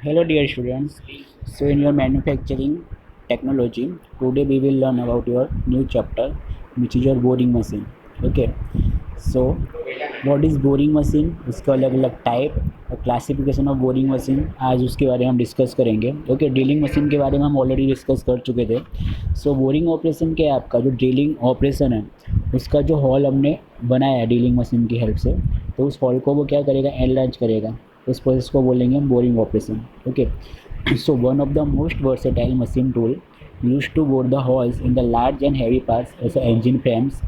Hello dear students. So in your manufacturing technology, today we will learn about your new chapter which is your boring machine. Okay. So what is boring machine? उसका अलग अलग type और classification of boring machine आज उसके बारे में हम discuss करेंगे. ओके, ड्रिलिंग मशीन के बारे में हम ऑलरेडी डिस्कस कर चुके थे. सो बोरिंग ऑपरेशन क्या है? आपका जो ड्रिलिंग ऑपरेशन है उसका जो हॉल हमने बनाया है ड्रिलिंग मशीन की हेल्प से, तो उस हॉल को वो क्या करेगा? एनलार्ज करेगा. उस प्रोसेस को बोलेंगे हम boring operation. Okay. So one of the most versatile machine tool used to bore the holes in the large and heavy parts as engine frames,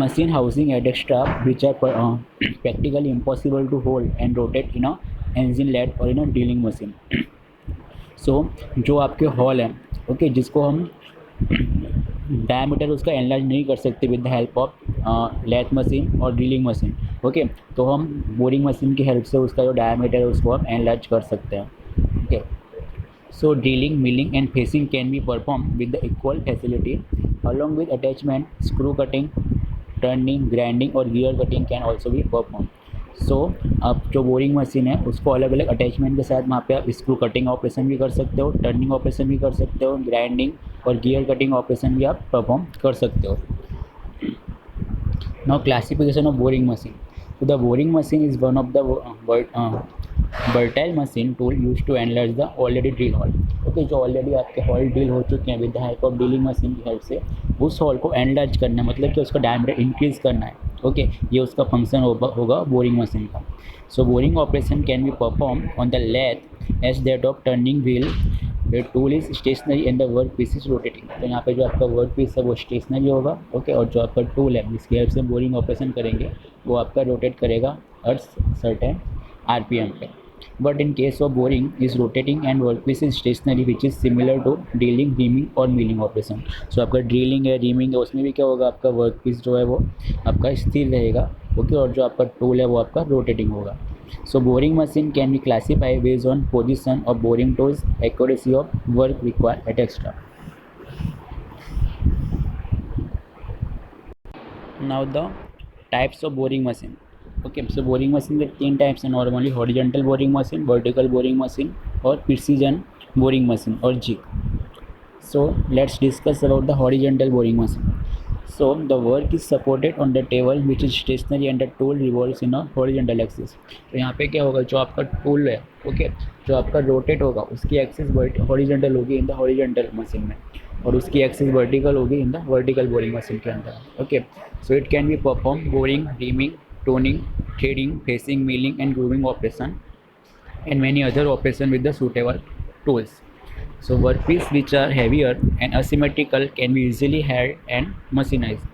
machine housing at extra which are practically impossible to hold and rotate in a engine led or in a drilling machine. So जो आपके hall है, okay, जिसको हम diameter उसका enlarge नहीं कर सकते with the help of lathe machine और ड्रिलिंग मशीन. ओके, तो हम बोरिंग मशीन की हेल्प से उसका जो डायमीटर है उसको हम एनलार्ज कर सकते हैं. Okay. So drilling, milling and facing can be performed with the equal facility. Along with attachment, screw cutting, turning, grinding और gear cutting can also be performed. So अब जो बोरिंग मशीन है उसको अलग अलग अटैचमेंट के साथ वहाँ पे आप स्क्रू कटिंग ऑपरेशन भी कर सकते हो, टर्निंग ऑपरेशन भी कर सकते हो, ग्राइंडिंग और गियर कटिंग ऑपरेशन भी आप परफॉर्म कर सकते हो. Now classification of boring machine. So the boring machine is one of the versatile machine tool used to enlarge the already drill hole. Okay, जो ऑलरेडी आपके हॉल ड्रिल हो चुके हैं with the help of drilling machine की help से उस hall को enlarge करना है, मतलब कि उसका डायमीटर इंक्रीज करना है. ओके, ये उसका फंक्शन होगा बोरिंग मशीन का. So boring operation can be perform on the lathe as that of turning wheel. The tool is stationary and the work piece is rotating. तो यहाँ पे जो आपका वर्क पीस है वो स्टेशनरी होगा. ओके, और जो आपका टूल है जिसकी हेल्प से बोरिंग ऑपरेशन करेंगे वो आपका रोटेट करेगा एट सर्टेन आरपीएम पे. But in case of boring is rotating and workpiece is stationary which is similar to drilling, reaming और milling operation. So आपका ड्रिलिंग है, रीमिंग है, उसमें भी क्या होगा? आपका वर्कपीस जो है वो आपका स्थिर रहेगा. ओके, और जो आपका टूल है वो आपका रोटेटिंग होगा. So boring machine can be classified based on position of boring tools, accuracy of work required, etc. Now the types of boring machine. Okay, so boring machine के तीन टाइप्स हैं normally: horizontal boring machine, vertical boring machine और precision boring machine और jig. So let's discuss about the horizontal boring machine. So the work is supported on the table which is stationary and the tool revolves in a horizontal axis. तो यहाँ पे क्या होगा? जो आपका tool है, okay, जो आपका रोटेट होगा उसकी एक्सिस हॉरिजॉन्टल होगी इन द हॉरिजॉन्टल मशीन में, और उसकी एक्सिस वर्टिकल होगी in the vertical boring machine के अंदर. Okay, so it can be perform boring, reaming, toning, threading, facing, milling and grooving operation and many other operation with the suitable tools. So workpiece which are heavier and asymmetrical can be easily held and machinized.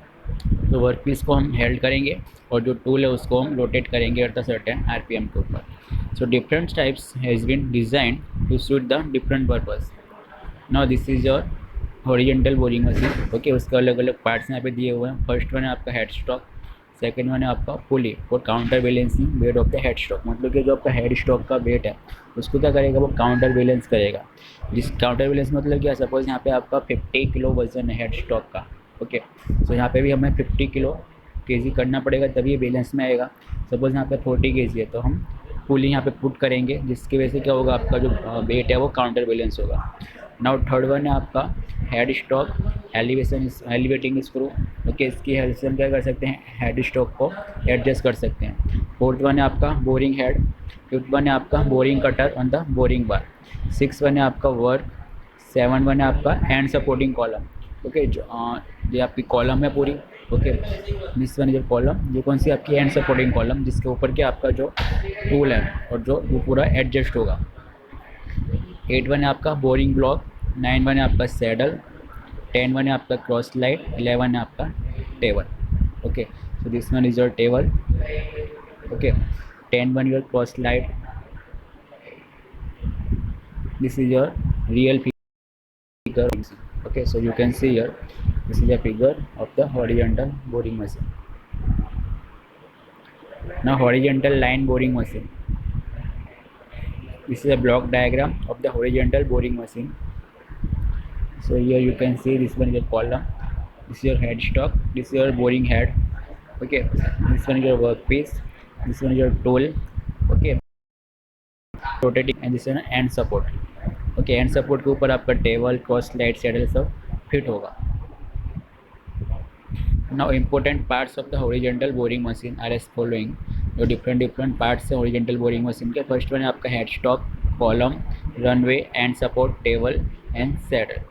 तो workpiece को हम held करेंगे और जो tool है उसको हम rotate करेंगे एट द सर्टेन आरपीएम के ऊपर. So different types has been design to suit the different purpose. Now this is your horizontal boring machine. Okay, उसके अलग अलग पार्ट्स यहाँ पे दिए हुए हैं. फर्स्ट वन है आपका हेड स्टॉक, सेकेंड वन है आपका पुली और counter balancing weight of the head stock. मतलब कि जो आपका हेड स्टॉक का वेट है उसको क्या करेगा? वो काउंटर बैलेंस करेगा. जिस काउंटर बैलेंस मतलब क्या? सपोज यहाँ पे आपका 50 किलो वजन है हेड स्टॉक का. ओके, सो यहाँ पे भी हमें 50 किलो केजी करना पड़ेगा तभी ये बैलेंस में आएगा. सपोज यहाँ पे 40 केजी है तो हम पुली यहाँ पे पुट करेंगे जिसकी वजह से क्या होगा? आपका जो वेट है वो काउंटर बैलेंस होगा. नाउ थर्ड वन है आपका head stock elevating screw. Okay, इसकी हेल्प से हम क्या कर सकते हैं? हेड स्टॉक को एडजस्ट कर सकते हैं. फोर्थ वन है आपका बोरिंग हेड. फिफ्थ वन है आपका boring cutter on the boring bar. Six one है आपका वर्क. सेवन वन है आपका हैंड सपोर्टिंग कॉलम. ओके, जो ये आपकी कॉलम है पूरी. Okay, this one is column. ये कौन सी? आपकी हैंड सपोर्टिंग कॉलम, जिसके ऊपर के आपका जो टूल है और जो वो पूरा एडजस्ट होगा. 8 वन है आपका बोरिंग ब्लॉक. 9 वन है आपका सैडल. 10 वन है आपका क्रॉस लाइट. 11 है आपका table. Okay, so this one is your table. Okay, 10 one your cross light. This is your real figure. Okay, so you can see here this is a figure of the horizontal boring machine. Now horizontal line boring machine. This is a block diagram of the horizontal boring machine. So here you can see this one is your column, this is your head stock, this is your boring head. Okay, this one is your workpiece, this one is your tool. Okay, rotating and this है ना end support. Okay, end support के ऊपर आपका table, cross slide, saddle सब fit होगा। Now important parts of the horizontal boring machine are as following. जो different different parts है horizontal boring machine के, फर्स्ट वन है आपका head stock, column, runway, end support, table and saddle.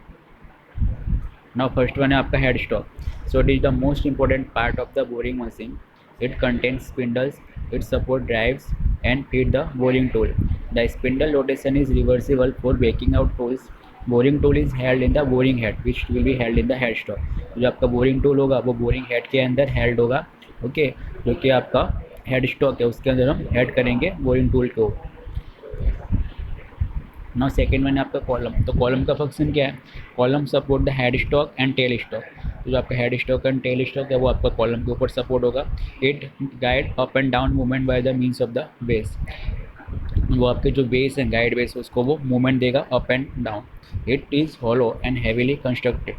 Now first one है आपका head stock. So it is the most important part of the boring machine. It contains spindles, it support drives and feed the boring tool. The spindle rotation is reversible for breaking out tools. Boring tool is held in the boring head, which will be held in the head stock. जो आपका boring tool होगा वो boring head के अंदर held होगा, okay, जो कि आपका head stock है उसके अंदर हम head करेंगे boring tool को। नाउ सेकेंड वन है आपका कॉलम। तो कॉलम का फंक्शन क्या है? Column support the head stock and tell stock. तो जो आपका head stock and tell stock है वो आपका कॉलम के ऊपर सपोर्ट होगा। It guide up and down movement by the means of the base. वो आपके जो बेस है, गाइड बेस, उसको वो मूवमेंट देगा up and down. It is hollow and heavily constructed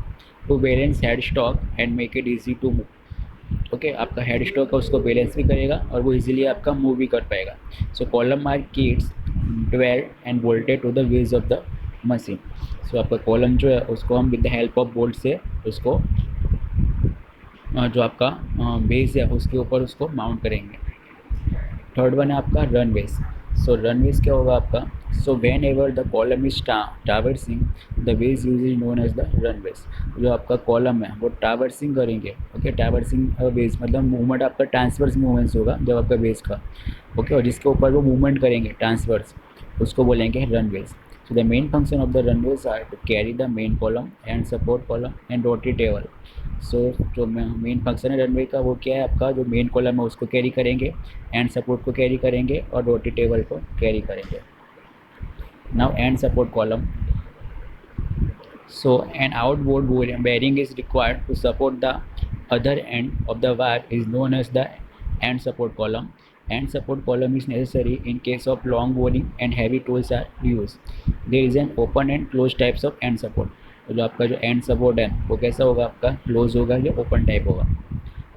to balance head stock and make it easy to move. Okay, आपका head stock है उसको बैलेंस भी करेगा और वो इजीली आपका मूव भी कर पाएगा। So column are kits dwelled and bolted to the wheels of the machine. So आपका कॉलम जो है उसको हम with the help of bolt से उसको जो आपका बेस है उसके ऊपर उसको माउंट करेंगे। थर्ड वन है आपका रनवेज। सो रनवेज क्या होगा आपका? So whenever the column is traversing the base use is known as the runways. जो आपका कॉलम है वो ट्रावर्सिंग करेंगे। ओके, ट्रावर्सिंग बेस मतलब मूवमेंट आपका ट्रांसवर्स मूवमेंट्स होगा जब आपका बेस का। ओके, और जिसके ऊपर वो मूवमेंट करेंगे ट्रांसवर्स, उसको बोलेंगे runways. So the main function of the runways are to carry the main column and support column and rotary table. So जो मेन फंक्शन है रनवे का वो क्या है आपका? जो मेन कॉलम है उसको कैरी करेंगे, एंड सपोर्ट को कैरी करेंगे और रोटरी टेबल को कैरी करेंगे। Now and support column. So an outboard bearing is required to support the other end of the wire is known as the end support column. End support column is necessary in case of long boring and heavy tools are used. There is an open and closed types of end support. तो जो आपका जो and support है वो कैसा होगा आपका? Close होगा या ओपन टाइप होगा।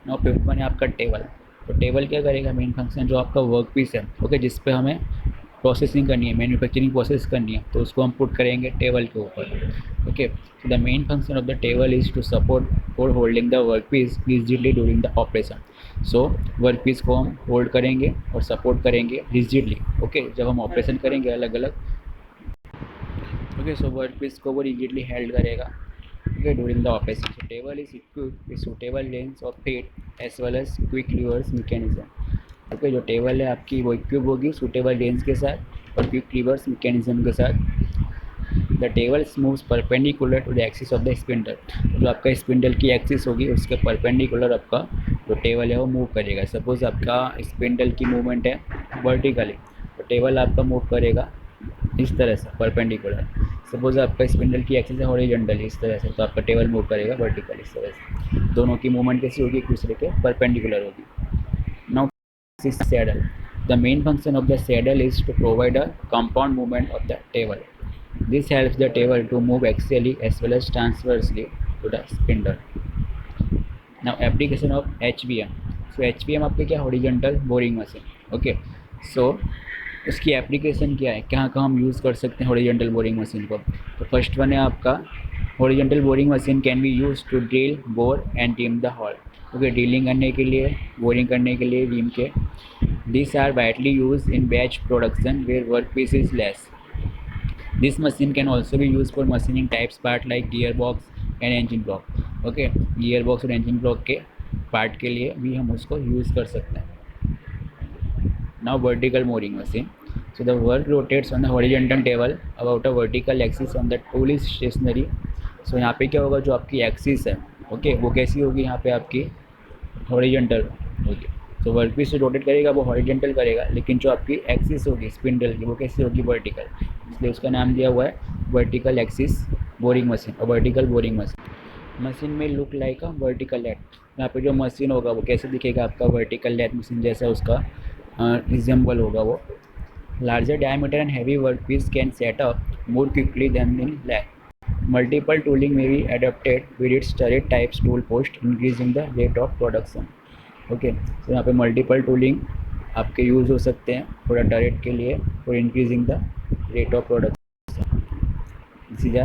नाउ फिफ्थ वन है आपका टेबल। तो टेबल क्या करेगा? मेन फंक्शन जो आपका वर्क पीस है, ओके, जिस पे हमें प्रोसेसिंग करनी है, मैन्युफैक्चरिंग प्रोसेस करनी है, तो उसको हम पुट करेंगे टेबल के ऊपर। Okay, so the main function of the table is to support for holding the work piece rigidly during the operation. So work piece को हम होल्ड करेंगे और सपोर्ट करेंगे रिजिडली। ओके, जब हम ऑपरेशन करेंगे अलग अलग, ओके, सो वर्क पीस को वो रिजिडली हेल्ड करेगा, okay, during the operation. So table is equipped with suitable lens of feet as well as quick levers mechanism. Okay, जो टेबल है आपकी वो इक्विप होगी सूटेबल लेंस के साथ और क्विक लीवर्स मैकेनिज्म के साथ। The table moves perpendicular to the axis of the spindle. जो आपका स्पिंडल की एक्सिस होगी उसके परपेंडिकुलर आपका जो टेबल है वो मूव करेगा। सपोज आपका स्पिंडल की मूवमेंट है वर्टिकली, तो टेबल आपका मूव करेगा इस तरह से परपेंडिकुलर। सपोज आपका स्पिंडल की एक्सिस है हॉरिजॉन्टल इस तरह से, तो आपका टेबल मूव करेगा वर्टिकल इस तरह से। दोनों की मूवमेंट कैसी होगी? एक दूसरे के परपेंडिकुलर होगी। Now saddle. The main function of the saddle is to provide a compound movement of the table. This helps the table to move axially as well as transversely to the spindle. Now application of HBM. So HBM आपके क्या? Horizontal boring machine. Okay, सो उसकी application क्या है, कहाँ कहाँ हम use कर सकते हैं हॉरिजॉन्टल बोरिंग मशीन को? तो फर्स्ट वन है आपका horizontal boring machine can be use to drill, bore and team the hole. Okay, drilling करने के लिए, बोरिंग करने के लिए बीम के। These are widely used in batch production where workpiece is less. This machine can also be used for machining types part like gearbox and engine block. Okay, gearbox और engine block के part के लिए भी हम उसको use कर सकते हैं। Now vertical boring machine. So the work rotates on the horizontal table about a vertical axis on the tool is stationary. So यहाँ पे क्या होगा? जो आपकी एक्सिस है, ओके, वो कैसी होगी? यहाँ पे आपकी हॉरिजॉन्टल होगी। तो वर्क पीस से रोटेट करेगा वो हॉरिजॉन्टल करेगा, लेकिन जो आपकी एक्सिस होगी स्पिंडल की वो कैसी होगी? वर्टिकल। इसलिए उसका नाम दिया हुआ है वर्टिकल एक्सिस बोरिंग मशीन और वर्टिकल बोरिंग मशीन। मशीन में look like a vertical lathe. यहाँ पे जो मशीन होगा वो कैसे दिखेगा? आपका वर्टिकल लेथ मशीन जैसा उसका रिजेंबल होगा वो। Larger diameter and heavy work piece can set up more quickly than in lathe. Multiple tooling may be adapted with its turret types tool post, increasing the rate of production. Okay, तो यहाँ पे multiple tooling आपके use हो सकते हैं product rate के लिए for increasing the rate of production. This is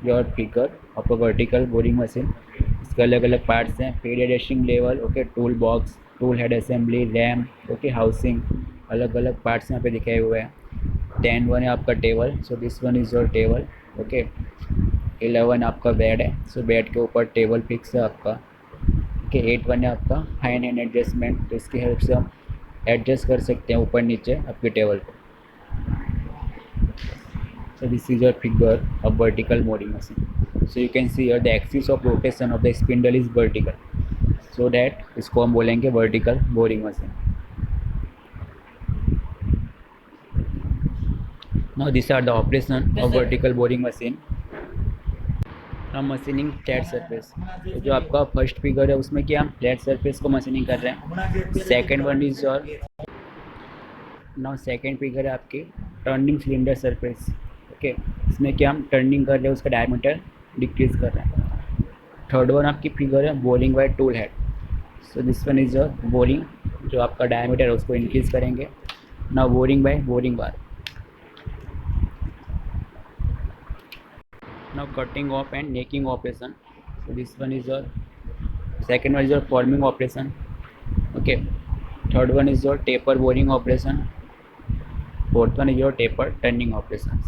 your figure of a vertical boring machine. इसके अलग अलग पार्ट्स हैं, feed adjusting level, okay, tool box, tool head assembly, ram, okay, housing, अलग अलग पार्ट्स यहाँ पे दिखाए हुए हैं। 10 वन है आपका table, so this one is your table, okay. 11 आपका बेड है, सो बेड के ऊपर टेबल फिक्स है आपका, ओके। 8 वन है आपका हैंड एंड एडजस्टमेंट, तो इसकी हेल्प से हम एडजस्ट कर सकते हैं ऊपर नीचे आपके टेबल को। So this is your figure of vertical boring machine. So you can see here the axis of rotation of the spindle is vertical. So that इसको हम बोलेंगे vertical boring machine. Now these are the operation of vertical boring machine. हम machining flat surface, तो जो आपका first figure है उसमें क्या हम फ्लैट सरफेस को मशीनिंग कर रहे हैं। सेकेंड वन इज और नाउ सेकेंड फिगर है आपकी टर्निंग सिलेंडर सरफेस, ओके। इसमें क्या हम टर्निंग कर रहे हैं, उसका डायमीटर डिक्रीज कर रहे हैं। थर्ड वन आपकी फिगर है boring by tool head, so this one is your boring, जो आपका डायमीटर है उसको इंक्रीज करेंगे। Now boring by boring bar. Now cutting off and naking operation, so this one is your second one is your forming operation, okay. Third one is your taper boring operation. Fourth one is your taper turning operations.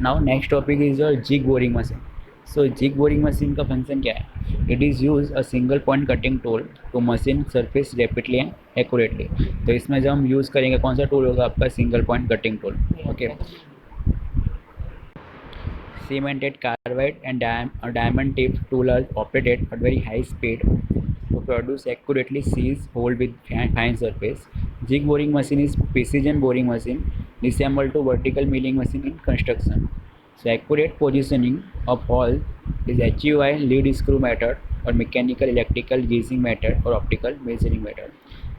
Now next topic is your jig boring machine. So jig boring machine का function क्या है? It is use a single point cutting tool to machine surface rapidly and accurately. तो इसमें जब हम use करेंगे कौन सा टूल होगा आपका single point cutting tool, okay. Cemented carbide and diamond tip tool are operated at very high speed to produce accurately seized hole with fine surface. Jig boring machine is precision boring machine disassembled to vertical milling machine in construction. So accurate positioning of hole is achieved by lead screw method or mechanical electrical gauging method or optical measuring method.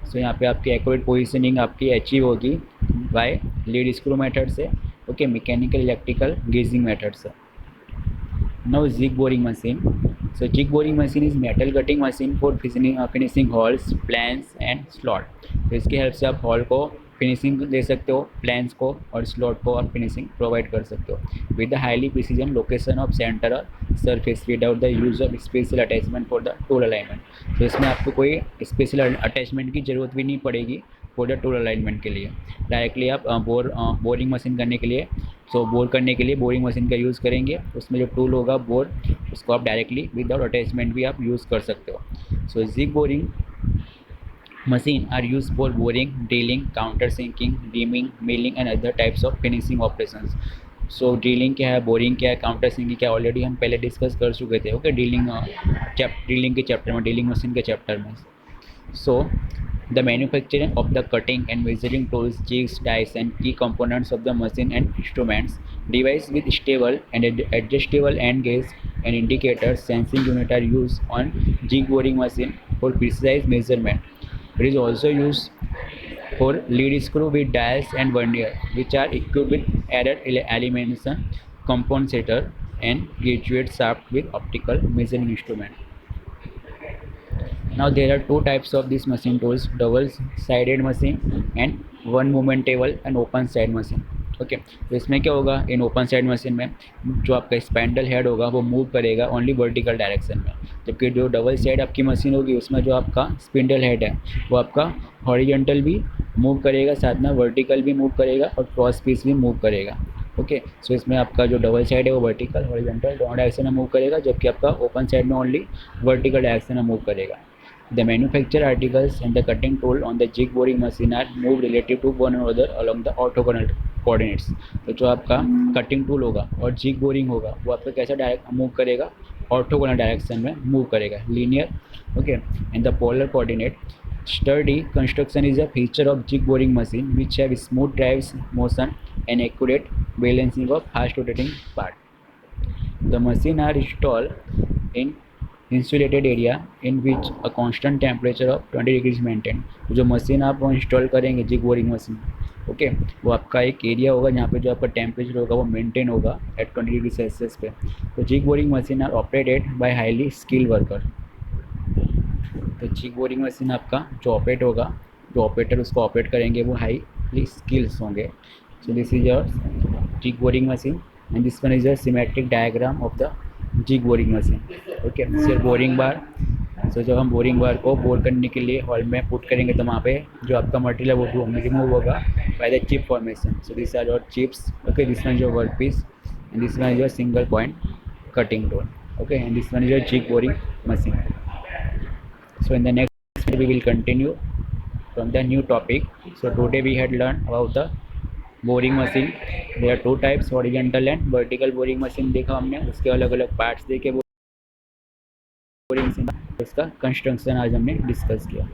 So यहाँ पे आपकी accurate positioning आपकी achieve होगी by lead screw method से, okay, mechanical electrical gauging method से। Now jig boring machine, so jig boring machine is metal cutting machine for finishing holes, planes and slot. तो इसकी help से आप hall को finishing दे सकते हो, प्लान्स को और स्लॉट को आप फिनिशिंग प्रोवाइड कर सकते हो with the highly precision location of centre और surface without the use of special attachment for the tool alignment. तो इसमें आपको कोई स्पेशल अटैचमेंट की ज़रूरत भी नहीं पड़ेगी फॉर द टूल अलाइनमेंट के लिए। डायरेक्टली आप बोरिंग मशीन करने के लिए, सो बोर करने के लिए बोरिंग मशीन का यूज़ करेंगे, उसमें जो टूल होगा बोर, उसको आप डायरेक्टली विदाउट अटैचमेंट भी आप यूज़ कर सकते हो। So jig boring machine are used for boring, drilling, countersinking, reaming, milling and other types of finishing operations. So drilling क्या है, बोरिंग क्या है, काउंटर सिंकिंग क्या है, ऑलरेडी हम पहले डिस्कस कर चुके थे, ओके, ड्रिलिंग के चैप्टर में, ड्रिलिंग मशीन के चैप्टर में। सो the manufacturing of the cutting and measuring tools, jigs, dies and key components of the machine and instruments, device with stable and adjustable end gauge and indicators, sensing unit are used on jig boring machine for precise measurement. It is also used for lead screw with dials and vernier, which are equipped with error elimination compensator and graduate shaft with optical measuring instrument. Now there are two types of these machine tools, double sided machine and one movement table and open side machine, okay. तो इसमें क्या होगा, in open side machine में जो आपका spindle head होगा वो move करेगा ओनली वर्टिकल डायरेक्शन में, जबकि जो डबल साइड आपकी मशीन होगी उसमें जो आपका स्पिंडल हेड है वो आपका हॉरिजॉन्टल भी मूव करेगा, साथ में वर्टिकल भी मूव करेगा और क्रॉस पीस भी मूव करेगा, ओके। सो इसमें आपका जो डबल साइड है वो वर्टिकल हॉरिजॉन्टल दोनों डायरेक्शन में मूव करेगा, जबकि आपका ओपन साइड में ओनली वर्टिकल डायरेक्शन में मूव करेगा। The manufactured articles and the cutting tool on the jig boring machine are moved relative to one another along the orthogonal coordinates. तो जो आपका कटिंग टूल होगा और जिग बोरिंग होगा वो आपका कैसा डायरेक्ट मूव करेगा, ऑर्थोगोनल डायरेक्शन में मूव करेगा, linear, okay, and the polar coordinate. Sturdy construction is a feature of jig boring machine which have smooth drives motion and accurate balancing of fast rotating part. The machine are installed in insulated area in which a constant temperature of 20 degrees maintain. जो machine आप वो install करेंगे zig boring machine, okay, वो आपका एक area होगा जहाँ पे जो आपका टेम्परेचर होगा वो मेंटेन होगा एट 20 डिग्री सेल्सियस पे। तो jig boring machine are operated by highly skilled worker. तो जिग बोरिंग मशीन आपका जो ऑपरेट होगा जो ऑपरेटर उसको ऑपरेट करेंगे वो हाईली स्किल्स होंगे. So this is your jig boring machine and this one is your symmetric diagram of the jig boring machine. Okay, this your boring bar. So जब हम बोरिंग बार को bore करने के लिए हॉल में पुट करेंगे तो वहाँ पे जो आपका मटेरियल है वो रिमूव होगा by the chip formation. So this are your chips. Okay, this one is your work piece and this one is your single point cutting tool. Okay, and this one is your jig boring machine. So in the next video we will continue from the new topic. So today we had learned about the boring machine. There are two types, horizontal and vertical boring machine देखा हमने, उसके अलग अलग parts देखे boring machine, उसका construction आज हमने discuss किया.